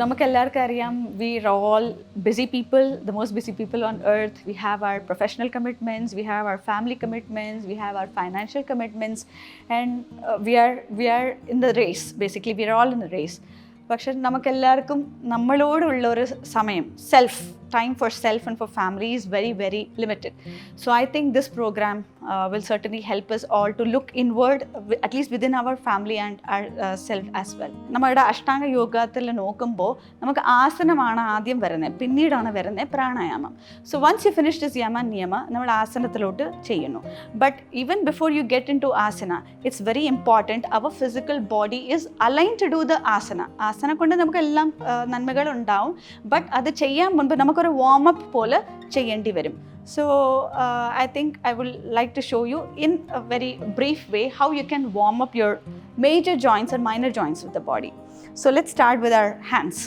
നമുക്കെല്ലാവർക്കും അറിയാം, we are all busy people, the most busy people on earth. We have our professional commitments, we have our family commitments, we have our financial commitments, and we are in the race. Basically, we are all in the race. പക്ഷെ നമുക്കെല്ലാവർക്കും നമ്മളോടുള്ള ഒരു സമയം, time for self and for family is very, very limited. So I think this program will certainly help us all to look inward, at least within our family and our self as well. നമ്മുടെ അഷ്ടാംഗ യോഗത്തിൽ നോക്കുമ്പോൾ നമുക്ക് ആസനമാണ് ആദ്യം വരുന്നത്, പിന്നീടാണ് വരുന്നത് പ്രാണായാമം. So once you finish this Yama നിയമ, നമ്മൾ ആസനത്തിലോട്ട് ചെയ്യുന്നു. But even before you get into asana, it's very important our physical body is aligned to do the asana. ആസന കൊണ്ട് നമുക്ക് എല്ലാം നന്മകളുണ്ടാവും, ബട്ട് അത് ചെയ്യാൻ മുൻപ് നമുക്കൊരു വാം അപ്പ് പോലെ ചെയ്യേണ്ടി വരും. So I think I would like to show you in a very brief way how you can warm up your major joints and minor joints with the body. So let's start with our hands.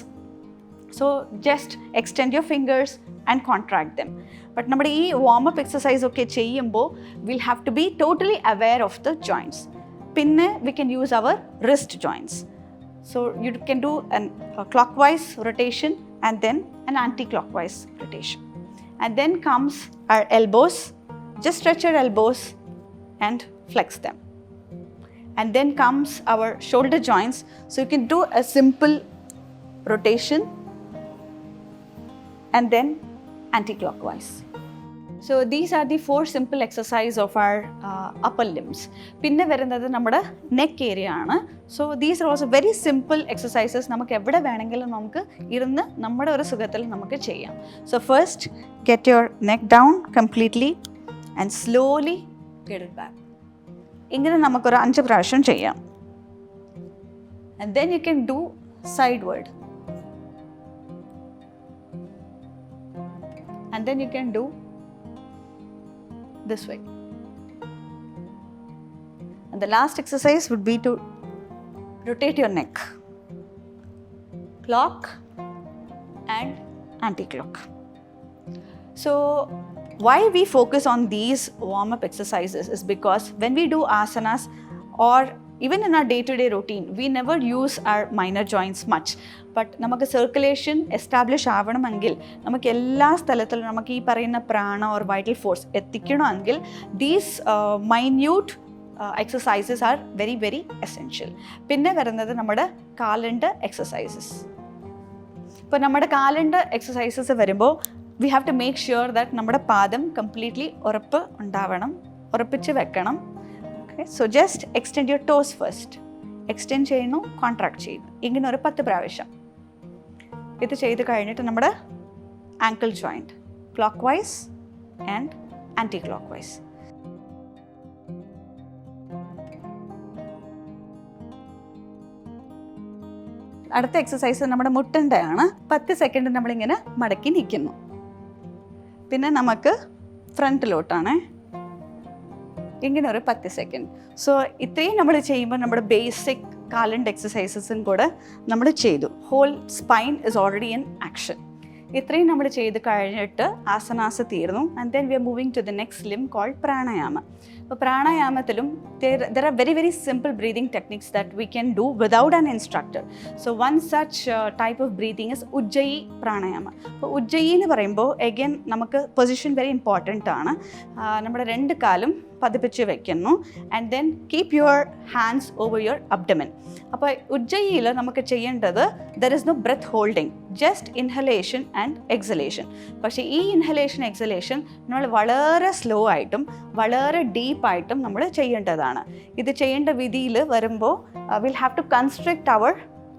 So just extend your fingers and contract them. But നമ്മുടെ ഈ warm up exercise ഒക്കെ ചെയ്യുമ്പോൾ we'll have to be totally aware of the joints. പിന്നെ we can use our wrist joints. So you can do a clockwise rotation and then an anti-clockwise rotation. And then comes our elbows. Just stretch your elbows and flex them. And then comes our shoulder joints. So you can do a simple rotation and then anti-clockwise. So these are the 4 simple exercises of our upper limbs. പിന്നെ വരുന്നത് നമ്മുടെ neck area ആണ്. So these are also very simple exercises. നമുക്ക് എവിടെ വേണമെങ്കിലും നമുക്ക് ഇരുന്ന് നമ്മുടെ ഒരു സുഖത്തിൽ നമുക്ക് ചെയ്യാം. So first get your neck down completely and slowly get it back. ഇങ്ങനെ നമുക്കൊരു 5 പ്രാവശ്യം ചെയ്യാം. And then you can do sideward. And then you can do this way. And the last exercise would be to rotate your neck, clock and anti-clock. So why we focus on these warm-up exercises is because when we do asanas or even in our day-to-day routine, we never use our minor joints much. But നമുക്ക് circulation establish ആവണമെങ്കിൽ, നമുക്ക് എല്ലാ സ്ഥലത്തിലും നമുക്ക് ഈ പറയുന്ന prana or vital force എത്തിക്കണമെങ്കിൽ these minute exercises are very very essential. പിന്നെ വരുന്നത് നമ്മുടെ കാലിൻ്റെ എക്സസൈസസ്. ഇപ്പോൾ നമ്മുടെ കാലിൻ്റെ എക്സസൈസസ് വരുമ്പോൾ we have to make sure that നമ്മുടെ പാദം കംപ്ലീറ്റ്ലി ഉറപ്പിച്ച് വെക്കണം. Okay, so just extend your toes first. Extend ചെയ്യുന്നു, കോൺട്രാക്ട് ചെയ്യുന്നു. ഇങ്ങനെ ഒരു 10 പ്രാവശ്യം. ഇത് ചെയ്ത് കഴിഞ്ഞിട്ട് നമ്മുടെ ankle joint clockwise and anticlockwise. അടുത്ത എക്സസൈസ് നമ്മുടെ മുട്ടിൻ്റെ ആണ്. 10 സെക്കൻഡ് നമ്മളിങ്ങനെ മടക്കി നിൽക്കുന്നു. പിന്നെ നമുക്ക് ഫ്രണ്ടിലോട്ടാണ് ഇങ്ങനെ ഒരു 10 സെക്കൻഡ്. സോ ഇത്രയും നമ്മൾ ചെയ്യുമ്പോൾ നമ്മുടെ ബേസിക് കാലിൻ്റെ എക്സസൈസസും കൂടെ നമ്മൾ ചെയ്തു. Whole spine is already in action. ഇത്രയും നമ്മൾ ചെയ്ത് കഴിഞ്ഞിട്ട് ആസനാസ് തീർന്നു. And then we are moving to the next limb called pranayama. അപ്പോൾ പ്രാണായാമത്തിലും there are very very simple breathing techniques that we can do without an instructor. So one such type of breathing is ujjayi pranayama. അപ്പോൾ ഉജ്ജയി എന്ന് പറയുമ്പോൾ again നമുക്ക് position very important ആണ്. നമ്മുടെ 2 കാലും പതിപ്പിച്ച് വെക്കുന്നു. And then keep your hands over your abdomen. അപ്പോൾ ഉജ്ജയിയിൽ നമുക്ക് ചെയ്യേണ്ടത് there is no breath holding, just inhalation and exhalation. പക്ഷേ ഈ ഇൻഹലേഷൻ എക്സലേഷൻ നമ്മൾ വളരെ സ്ലോ ആയിട്ടും വളരെ ഡീപ്പായിട്ടും നമ്മൾ ചെയ്യേണ്ടതാണ്. ഇത് ചെയ്യേണ്ട വിധിയിൽ വരുമ്പോൾ will have to constrict our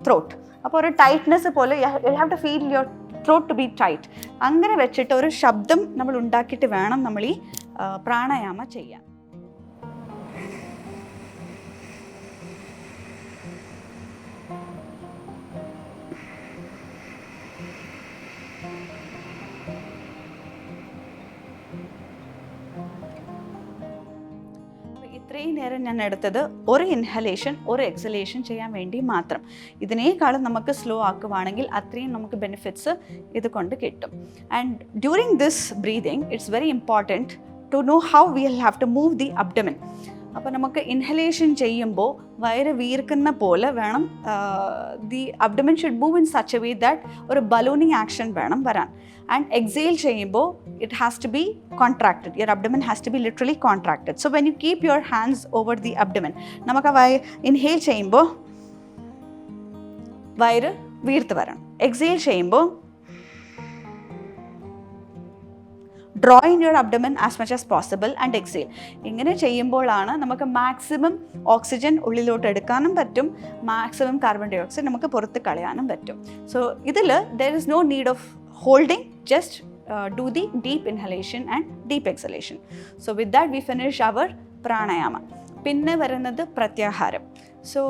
throat. അപ്പോൾ ഒരു ടൈറ്റ്നെസ് പോലെ you have to feel your throat to be tight. അങ്ങനെ വെച്ചിട്ട് ഒരു ശബ്ദം നമ്മൾ ഉണ്ടാക്കിയിട്ട് വേണം നമ്മൾ ഈ പ്രാണായാമ ചെയ്യാൻ. ഇത്രയും നേരം ഞാൻ എടുത്തത് ഒരു ഇൻഹലേഷൻ ഒരു എക്സലേഷൻ ചെയ്യാൻ വേണ്ടി മാത്രം. ഇതിനേക്കാളും നമുക്ക് സ്ലോ ആക്കുവാണെങ്കിൽ അത്രയും നമുക്ക് ബെനിഫിറ്റ്സ് ഇത് കൊണ്ട് കിട്ടും. And during this breathing it's very important to know how we'll have to move the abdomen. അപ്പോൾ നമുക്ക് ഇൻഹലേഷൻ ചെയ്യുമ്പോൾ വയറ് വീർക്കുന്ന പോലെ വേണം. The abdomen should move in such a way that ഒരു ബലൂണിങ് ആക്ഷൻ വേണം വരാൻ. ആൻഡ് എക്സേൽ ചെയ്യുമ്പോൾ it has to be contracted. Your abdomen has to be literally contracted. So when you keep your hands over the abdomen, നമുക്ക് inhale ചെയ്യുമ്പോൾ വയറ് വീർത്ത് വരണം. Exhale ചെയ്യുമ്പോൾ draw in your abdomen as much as possible and exhale. ഇങ്ങനെ ചെയ്യുമ്പോഴാണ് നമുക്ക് maximum oxygen ഉള്ളിലോട്ട് എടുക്കാനും പറ്റും, മാക്സിമം കാർബൺ ഡൈ ഓക്സൈഡ് നമുക്ക് പുറത്ത് കളയാനും പറ്റും. സോ ഇതിൽ there is no need of holding, just do the deep inhalation and deep exhalation. So with that we finish our pranayama. പിന്നെ വരുന്നത് പ്രത്യാഹാരം. So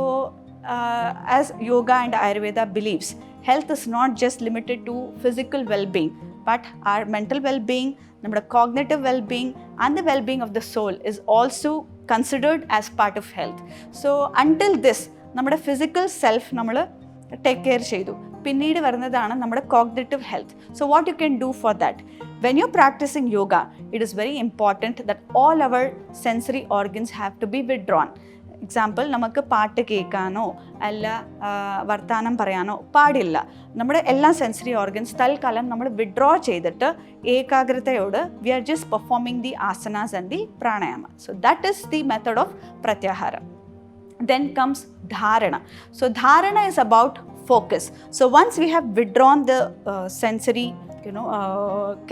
as yoga and Ayurveda believes, health is not just limited to physical well-being, but our mental well-being, നമ്മുടെ cognitive well-being and the well-being of the soul is also considered as part of health. So until this നമ്മുടെ physical self നമ്മൾ take care ചെയ്തു. പിന്നീട് വരുന്നതാണ് നമ്മുടെ cognitive health. So what you can do for that? When you're practicing yoga, it is very important that all our sensory organs have to be withdrawn. Example, നമുക്ക് പാട്ട് കേൾക്കാനോ അല്ല വർത്തമാനം പറയാനോ പാടില്ല. നമ്മുടെ എല്ലാ സെൻസറി ഓർഗൻസ് തൽക്കാലം നമ്മൾ വിഡ്രോ ചെയ്തിട്ട് ഏകാഗ്രതയോട് we are just performing the asanas and the pranayama. So that is the method of പ്രത്യാഹാരം. Then comes dharana. So dharana is about focus. So once we have withdrawn the sensory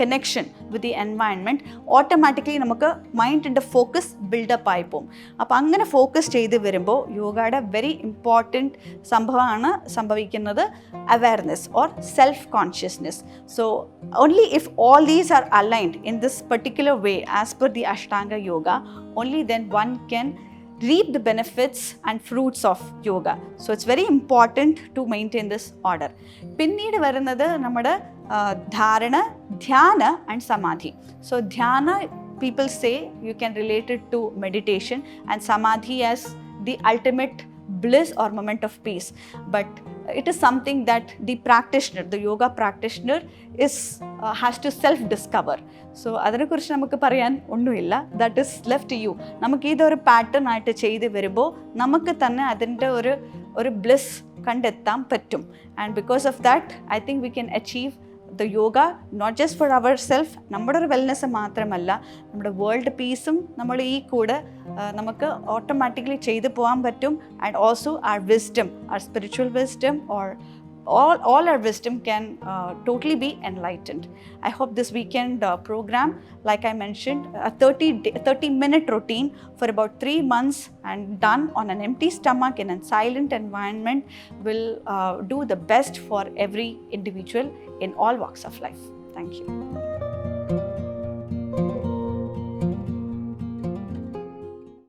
connection with the environment, automatically നമുക്ക് മൈൻഡിൻ്റെ focus build-up ആയി പോകും. അപ്പോൾ അങ്ങനെ focus ചെയ്ത് വരുമ്പോൾ യോഗയുടെ very important സംഭവമാണ് സംഭവിക്കുന്നത്, awareness or self consciousness. So only if all these are aligned in this particular way as per the Ashtanga yoga, only then one can reap the benefits and fruits of yoga. So it's very important to maintain this order. പിന്നീട് വരുന്നത് നമ്മുടെ ധാരണ, ധ്യാന and സമാധി. So dhyana, people say you can relate it to meditation, and samadhi as the ultimate bliss or moment of peace. But it is something that the practitioner, the yoga practitioner has to self-discover. So അതിനെക്കുറിച്ച് നമുക്ക് പറയാൻ ഒന്നുമില്ല. That is left to you. നമുക്ക് ഇതൊരു pattern ആയിട്ട് ചെയ്ത് വരുമ്പോൾ നമുക്ക് തന്നെ അതിൻ്റെ ഒരു ബ്ലിസ് കണ്ടെത്താൻ പറ്റും. And because of that I think we can achieve the yoga not just for ourselves, നമ്മുടെ ഒരു വെൽനെസ് മാത്രമല്ല, നമ്മുടെ വേൾഡ് പീസും നമ്മൾ ഈ കൂടെ നമുക്ക് ഓട്ടോമാറ്റിക്കലി ചെയ്തു പോകാൻ പറ്റും. And also our wisdom, our spiritual wisdom or all our wisdom can totally be enlightened. I hope this weekend program, like I mentioned, a 30-minute routine for about 3 months and done on an empty stomach in a silent environment will do the best for every individual in all walks of life. Thank you.